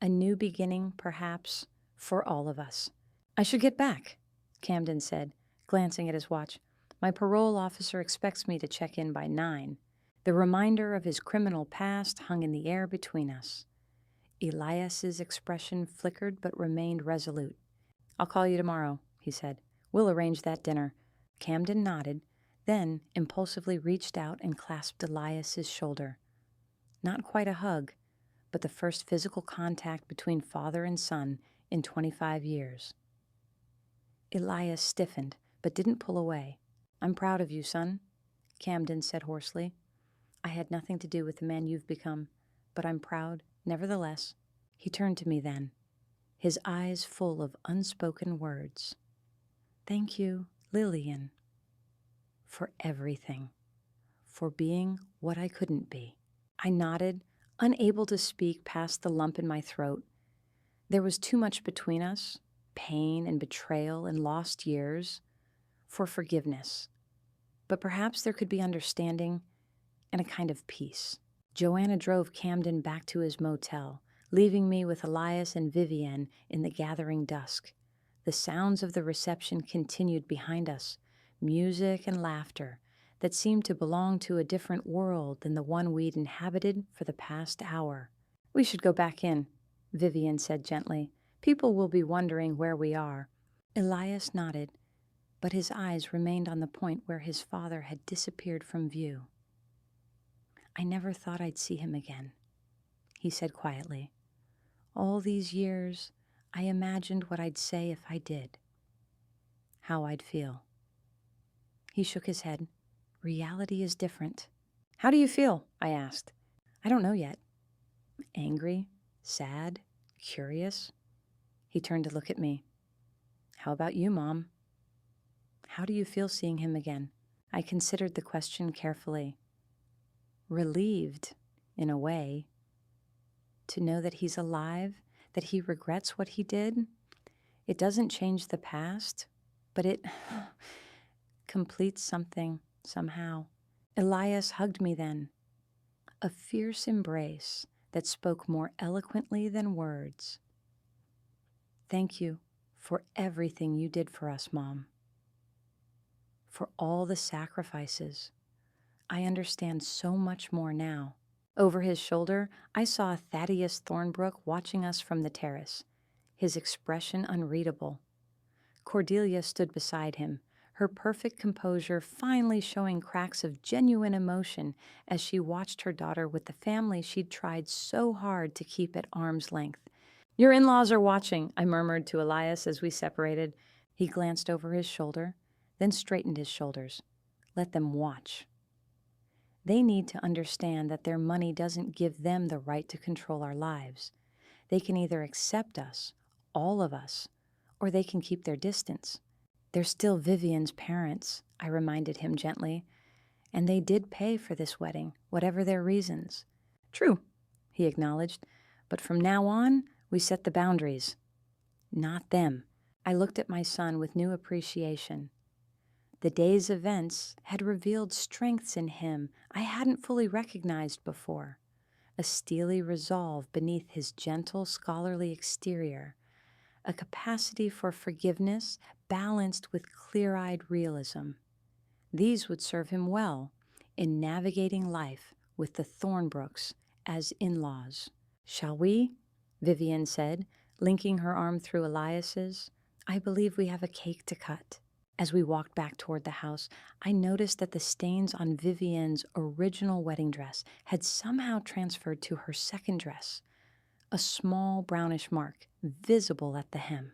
A new beginning, perhaps, for all of us. I should get back, Camden said, glancing at his watch. My parole officer expects me to check in by 9. The reminder of his criminal past hung in the air between us. Elias's expression flickered but remained resolute. I'll call you tomorrow, he said. We'll arrange that dinner. Camden nodded, then impulsively reached out and clasped Elias's shoulder. Not quite a hug, but the first physical contact between father and son in 25 years. Elias stiffened, but didn't pull away. I'm proud of you, son, Camden said hoarsely. I had nothing to do with the man you've become, but I'm proud, nevertheless. He turned to me then, his eyes full of unspoken words. Thank you, Lillian, for everything, for being what I couldn't be. I nodded, unable to speak past the lump in my throat. There was too much between us, pain and betrayal and lost years, for forgiveness. But perhaps there could be understanding and a kind of peace. Joanna drove Camden back to his motel, leaving me with Elias and Vivienne in the gathering dusk. The sounds of the reception continued behind us, music and laughter that seemed to belong to a different world than the one we'd inhabited for the past hour. "We should go back in," Vivian said gently. "People will be wondering where we are." Elias nodded, but his eyes remained on the point where his father had disappeared from view. "I never thought I'd see him again," he said quietly. "All these years, I imagined what I'd say if I did, how I'd feel." He shook his head. "Reality is different." "How do you feel?" I asked. "I don't know yet. Angry, sad, curious." He turned to look at me. "How about you, Mom? How do you feel seeing him again?" I considered the question carefully. Relieved, in a way, to know that he's alive, that he regrets what he did. It doesn't change the past, but it completes something, somehow. Elias hugged me then, a fierce embrace that spoke more eloquently than words. "Thank you for everything you did for us, Mom. For all the sacrifices. I understand so much more now." Over his shoulder, I saw Thaddeus Thornbrook watching us from the terrace, his expression unreadable. Cordelia stood beside him, her perfect composure finally showing cracks of genuine emotion as she watched her daughter with the family she'd tried so hard to keep at arm's length. "Your in-laws are watching," I murmured to Elias as we separated. He glanced over his shoulder, then straightened his shoulders. "Let them watch. They need to understand that their money doesn't give them the right to control our lives. They can either accept us, all of us, or they can keep their distance. They're still Vivian's parents," I reminded him gently, "and they did pay for this wedding, whatever their reasons." "True," he acknowledged, "but from now on, we set the boundaries. Not them." I looked at my son with new appreciation. The day's events had revealed strengths in him I hadn't fully recognized before, a steely resolve beneath his gentle, scholarly exterior, a capacity for forgiveness balanced with clear-eyed realism. These would serve him well in navigating life with the Thornbrooks as in-laws. "Shall we?" Vivian said, linking her arm through Elias's. "I believe we have a cake to cut." As we walked back toward the house, I noticed that the stains on Vivian's original wedding dress had somehow transferred to her second dress, a small brownish mark visible at the hem.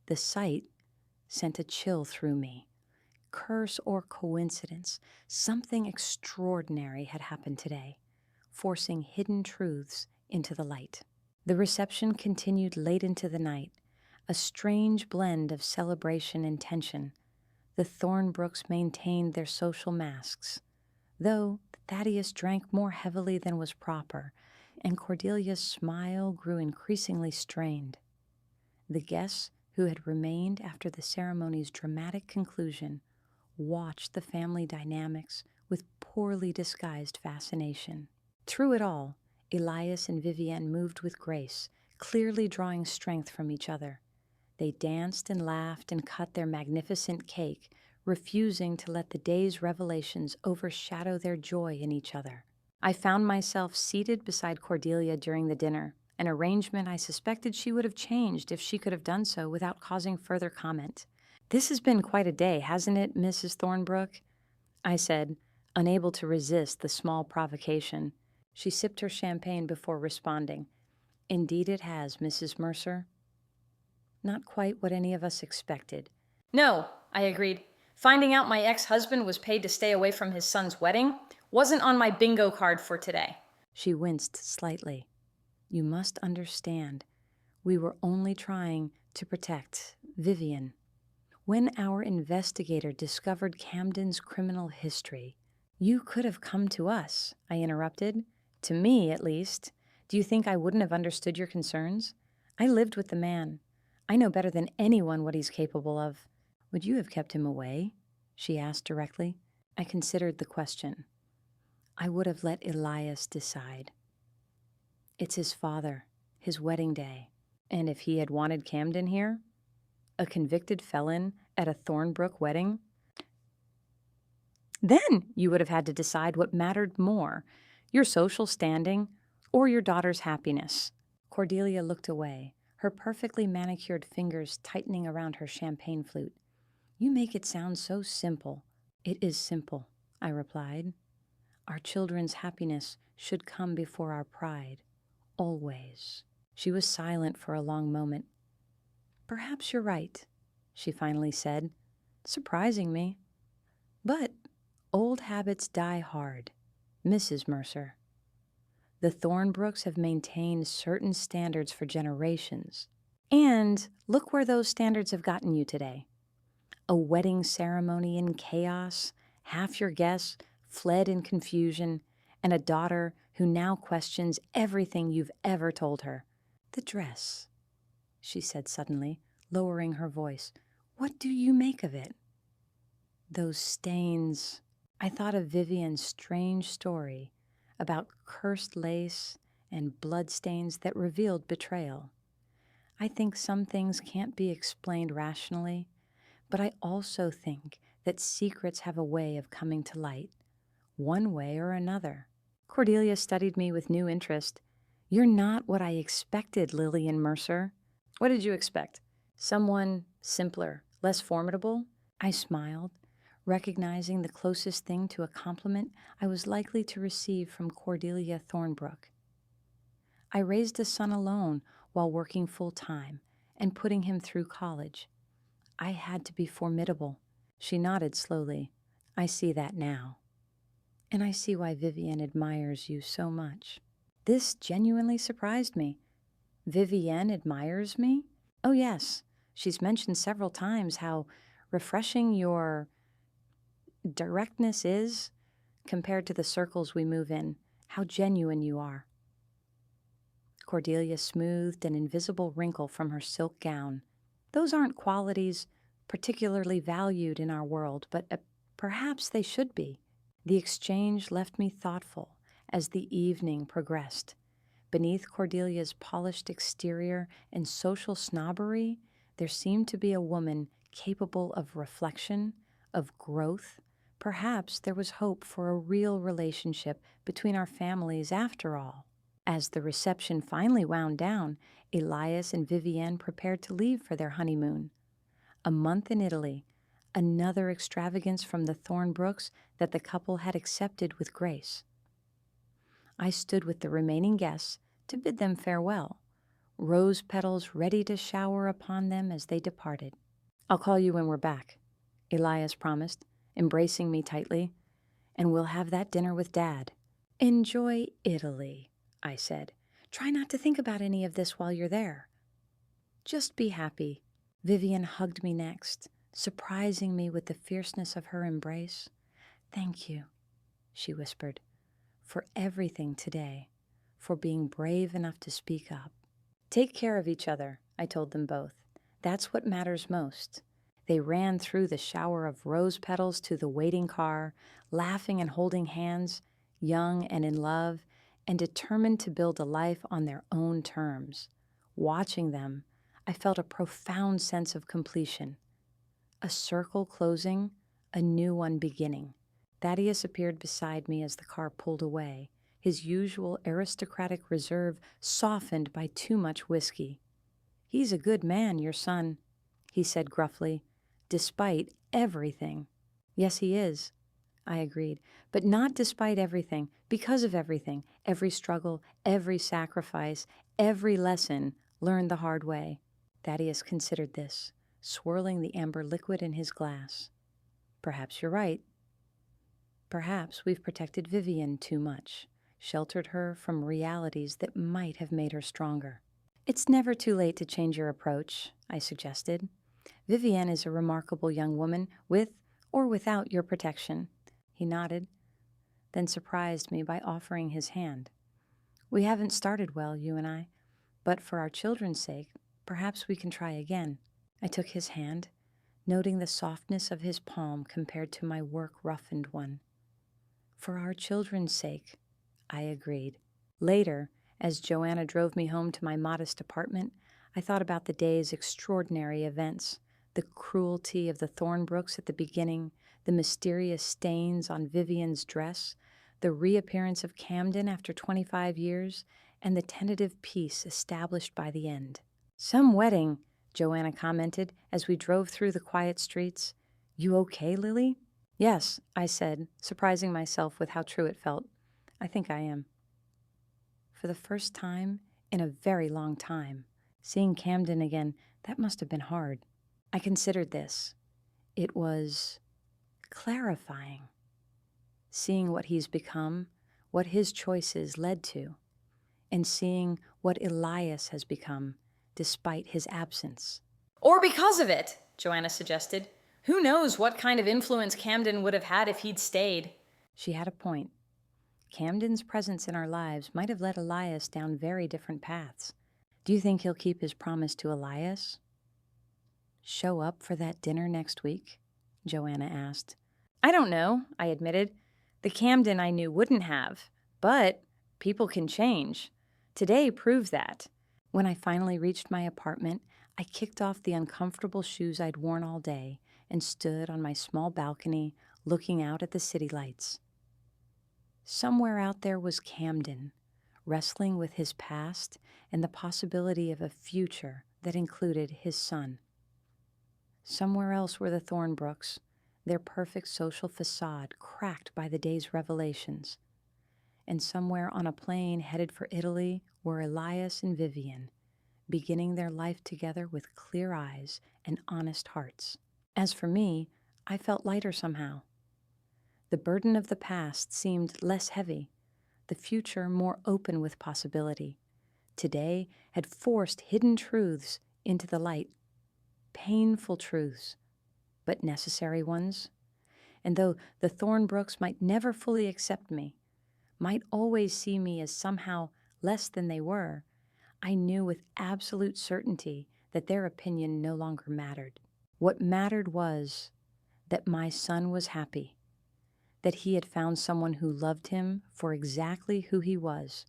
The sight sent a chill through me. Curse or coincidence, something extraordinary had happened today, forcing hidden truths into the light. The reception continued late into the night, a strange blend of celebration and tension. The Thornbrooks maintained their social masks, though Thaddeus drank more heavily than was proper, and Cordelia's smile grew increasingly strained. The guests who had remained after the ceremony's dramatic conclusion watched the family dynamics with poorly disguised fascination. Through it all, Elias and Vivian moved with grace, clearly drawing strength from each other. They danced and laughed and cut their magnificent cake, refusing to let the day's revelations overshadow their joy in each other. I found myself seated beside Cordelia during the dinner, an arrangement I suspected she would have changed if she could have done so without causing further comment. "This has been quite a day, hasn't it, Mrs. Thornbrook?" I said, unable to resist the small provocation. She sipped her champagne before responding. "Indeed it has, Mrs. Mercer." Not quite what any of us expected. "No," I agreed. "Finding out my ex-husband was paid to stay away from his son's wedding wasn't on my bingo card for today." She winced slightly. "You must understand, we were only trying to protect Vivian. When our investigator discovered Camden's criminal history—" "You could have come to us," I interrupted. "To me, at least. Do you think I wouldn't have understood your concerns? I lived with the man. I know better than anyone what he's capable of." "Would you have kept him away?" she asked directly. I considered the question. "I would have let Elias decide. It's his father, his wedding day. And if he had wanted Camden here? A convicted felon at a Thornbrook wedding? Then you would have had to decide what mattered more, your social standing or your daughter's happiness. Cordelia looked away, her perfectly manicured fingers tightening around her champagne flute. You make it sound so simple. It is simple, I replied. Our children's happiness should come before our pride. Always. She was silent for a long moment. Perhaps you're right, she finally said, surprising me. But old habits die hard, Mrs. Mercer. The Thornbrooks have maintained certain standards for generations. And look where those standards have gotten you today. A wedding ceremony in chaos, half your guests fled in confusion, and a daughter who now questions everything you've ever told her. The dress, she said suddenly, lowering her voice. What do you make of it? Those stains. I thought of Vivian's strange story about cursed lace and bloodstains that revealed betrayal. I think some things can't be explained rationally, but I also think that secrets have a way of coming to light, one way or another. Cordelia studied me with new interest. You're not what I expected, Lillian Mercer. What did you expect? Someone simpler, less formidable? I smiled, recognizing the closest thing to a compliment I was likely to receive from Cordelia Thornbrook. I raised a son alone while working full-time and putting him through college. I had to be formidable. She nodded slowly. I see that now. And I see why Vivienne admires you so much. This genuinely surprised me. Vivienne admires me? Oh yes, she's mentioned several times how refreshing your directness is compared to the circles we move in, how genuine you are. Cordelia smoothed an invisible wrinkle from her silk gown. Those aren't qualities particularly valued in our world, but perhaps they should be. The exchange left me thoughtful as the evening progressed. Beneath Cordelia's polished exterior and social snobbery, there seemed to be a woman capable of reflection, of growth. Perhaps there was hope for a real relationship between our families after all. As the reception finally wound down, Elias and Vivienne prepared to leave for their honeymoon. A month in Italy, another extravagance from the Thornbrooks that the couple had accepted with grace. I stood with the remaining guests to bid them farewell, rose petals ready to shower upon them as they departed. I'll call you when we're back, Elias promised, embracing me tightly, and we'll have that dinner with Dad. Enjoy Italy, I said. Try not to think about any of this while you're there. Just be happy. Vivienne hugged me next, surprising me with the fierceness of her embrace. Thank you, she whispered, for everything today, for being brave enough to speak up. Take care of each other, I told them both. That's what matters most. They ran through the shower of rose petals to the waiting car, laughing and holding hands, young and in love, and determined to build a life on their own terms. Watching them, I felt a profound sense of completion. A circle closing, a new one beginning. Thaddeus appeared beside me as the car pulled away, his usual aristocratic reserve softened by too much whiskey. He's a good man, your son, he said gruffly, despite everything. Yes, he is, I agreed, but not despite everything, because of everything, every struggle, every sacrifice, every lesson learned the hard way. Thaddeus considered this, swirling the amber liquid in his glass. Perhaps you're right. Perhaps we've protected Vivienne too much, sheltered her from realities that might have made her stronger. It's never too late to change your approach, I suggested. Vivienne is a remarkable young woman, with or without your protection. He nodded, then surprised me by offering his hand. We haven't started well, you and I, but for our children's sake, perhaps we can try again. I took his hand, noting the softness of his palm compared to my work-roughened one. For our children's sake, I agreed. Later, as Joanna drove me home to my modest apartment, I thought about the day's extraordinary events, The cruelty of the Thornbrooks at the beginning, the mysterious stains on Vivian's dress, the reappearance of Camden after 25 years, and the tentative peace established by the end. "Some wedding," Joanna commented as we drove through the quiet streets. "You okay, Lily?" "Yes," I said, surprising myself with how true it felt. "I think I am." For the first time in a very long time, seeing Camden again, that must have been hard. I considered this. It was clarifying. Seeing what he's become, what his choices led to, and seeing what Elias has become despite his absence. Or because of it, Joanna suggested. Who knows what kind of influence Camden would have had if he'd stayed? She had a point. Camden's presence in our lives might have led Elias down very different paths. Do you think he'll keep his promise to Elias? "Show up for that dinner next week?" Joanna asked. I don't know, I admitted. The Camden I knew wouldn't have. But people can change. Today proves that. When I finally reached my apartment, I kicked off the uncomfortable shoes I'd worn all day and stood on my small balcony looking out at the city lights. Somewhere out there was Camden, wrestling with his past and the possibility of a future that included his son. Somewhere else were the Thornbrooks, their perfect social facade cracked by the day's revelations. And somewhere on a plane headed for Italy were Elias and Vivian, beginning their life together with clear eyes and honest hearts. As for me, I felt lighter somehow. The burden of the past seemed less heavy, the future more open with possibility. Today had forced hidden truths into the light, painful truths, but necessary ones. And though the Thornbrooks might never fully accept me, might always see me as somehow less than they were, I knew with absolute certainty that their opinion no longer mattered. What mattered was that my son was happy, that he had found someone who loved him for exactly who he was.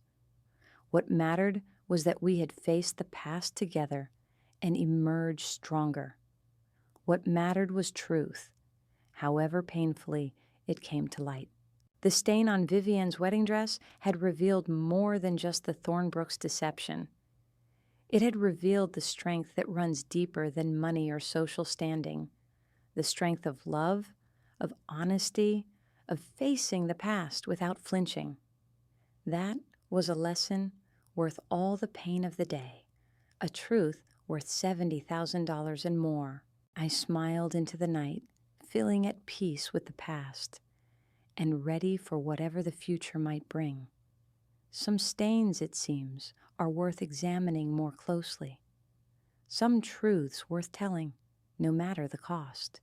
What mattered was that we had faced the past together and emerged stronger. What mattered was truth, however painfully it came to light. The stain on Vivian's wedding dress had revealed more than just the Thornbrooks' deception. It had revealed the strength that runs deeper than money or social standing, the strength of love, of honesty, of facing the past without flinching. That was a lesson worth all the pain of the day, a truth worth $70,000 and more. I smiled into the night, feeling at peace with the past, and ready for whatever the future might bring. Some stains, it seems, are worth examining more closely. Some truths worth telling, no matter the cost.